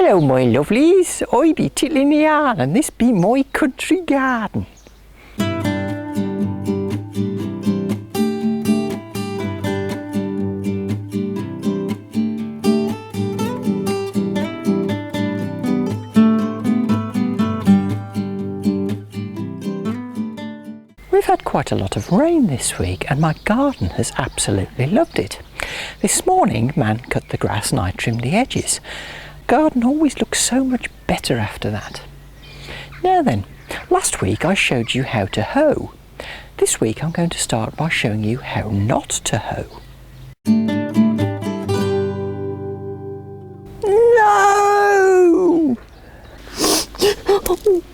Hello my lovelies, I be Titli and this be my country garden. We've had quite a lot of rain this week and my garden has absolutely loved it. This morning Man cut the grass and I trimmed the edges. Garden always looks so much better after that. Now then, last week I showed you how to hoe. This week I'm going to start by showing you how not to hoe. No!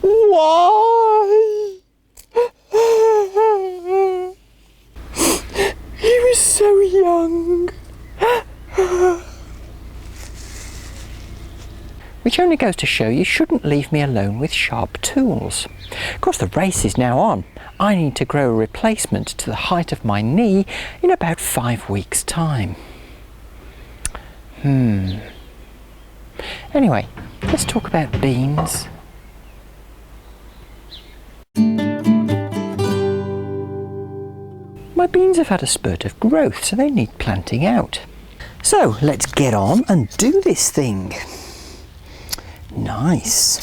Why? He was so young. Which only goes to show you shouldn't leave me alone with sharp tools. Of course the race is now on. I need to grow a replacement to the height of my knee in about 5 weeks' time. Anyway, let's talk about beans. My beans have had a spurt of growth, so they need planting out. So let's get on and do this thing. Nice.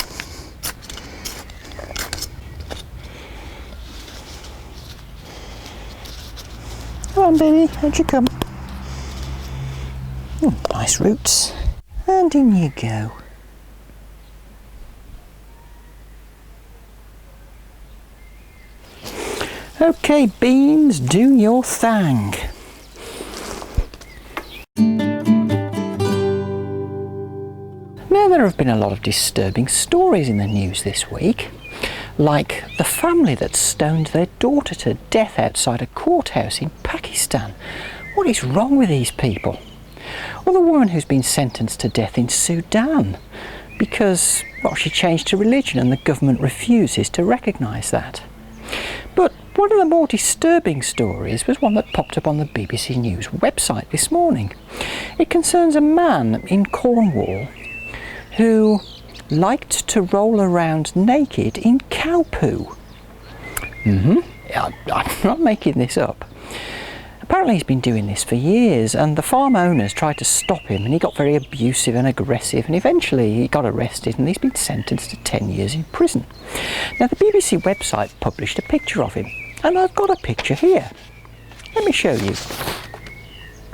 Come on baby, how'd you come? Nice roots. And in you go. Okay beans, do your thing. Now there have been a lot of disturbing stories in the news this week, like the family that stoned their daughter to death outside a courthouse in Pakistan. What is wrong with these people? Or the woman who's been sentenced to death in Sudan because, well, she changed her religion and the government refuses to recognise that. But one of the more disturbing stories was one that popped up on the BBC News website this morning. It concerns a man in Cornwall who liked to roll around naked in cow poo. I'm not making this up. Apparently he's been doing this for years and the farm owners tried to stop him and he got very abusive and aggressive and eventually he got arrested and he's been sentenced to 10 years in prison. Now the BBC website published a picture of him and I've got a picture here. Let me show you.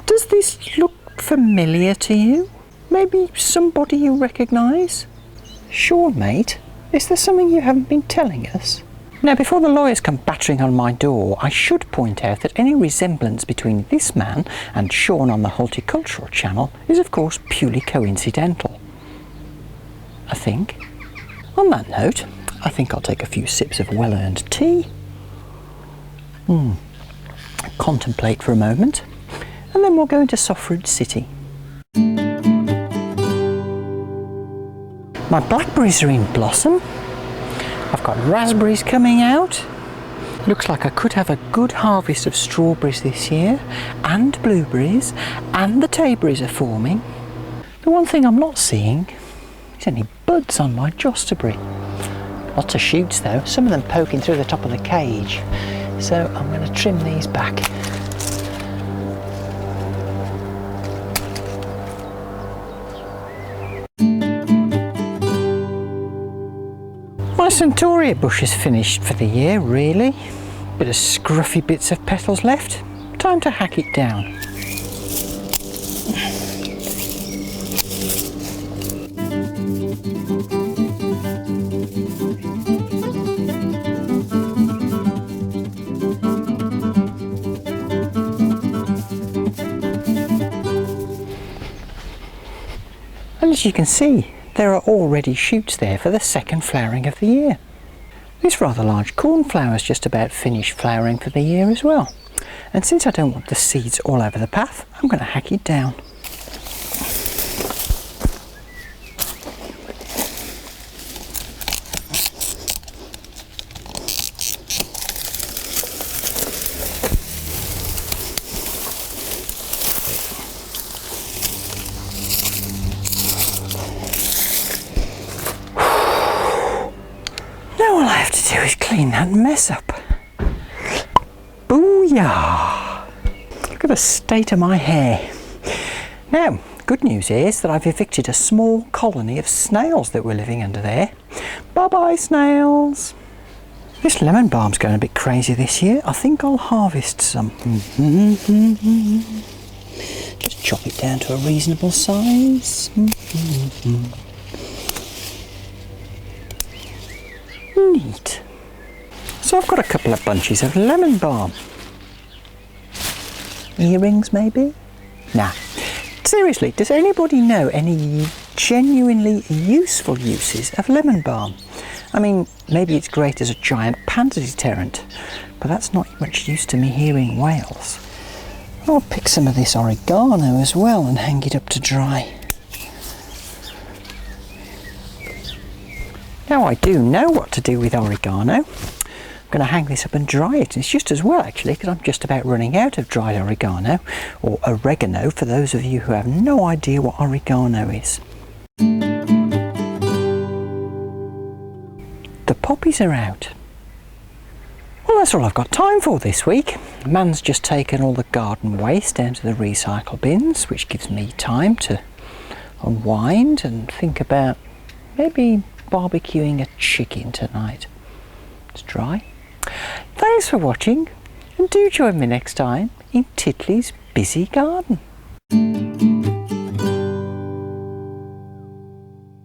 Does this look familiar to you? Maybe somebody you recognise? Sure, mate. Is there something you haven't been telling us? Now, before the lawyers come battering on my door, I should point out that any resemblance between this man and Sean on the Horticultural Channel is, of course, purely coincidental. I think. On that note, I think I'll take a few sips of well-earned tea. Contemplate for a moment, and then we'll go into Softfood City. My blackberries are in blossom. I've got raspberries coming out. Looks like I could have a good harvest of strawberries this year, and blueberries, and the tayberries are forming. The one thing I'm not seeing is any buds on my jostaberry. Lots of shoots though, some of them poking through the top of the cage. So I'm going to trim these back. My Centaurea bush is finished for the year, really. Bit of scruffy bits of petals left. Time to hack it down. And as you can see, there are already shoots there for the second flowering of the year. This rather large cornflower is just about finished flowering for the year as well. And since I don't want the seeds all over the path, I'm going to hack it down. suppose clean that mess up. Booyah! Look at the state of my hair. Now, good news is that I've evicted a small colony of snails that were living under there. Bye-bye, snails. This lemon balm's going a bit crazy this year. I think I'll harvest some. Just chop it down to a reasonable size. Neat. So I've got a couple of bunches of lemon balm. Earrings maybe? Nah. Seriously, does anybody know any genuinely useful uses of lemon balm? I mean, maybe it's great as a giant panda deterrent, but that's not much use to me here in Wales. I'll pick some of this oregano as well and hang it up to dry. Now I do know what to do with oregano. I'm going to hang this up and dry it. It's just as well actually, because I'm just about running out of dried oregano, or oregano for those of you who have no idea what oregano is. The poppies are out. Well, that's all I've got time for this week. Man's just taken all the garden waste down to the recycle bins, which gives me time to unwind and think about maybe barbecuing a chicken tonight. It's dry. Thanks for watching, and do join me next time in Titli's busy garden.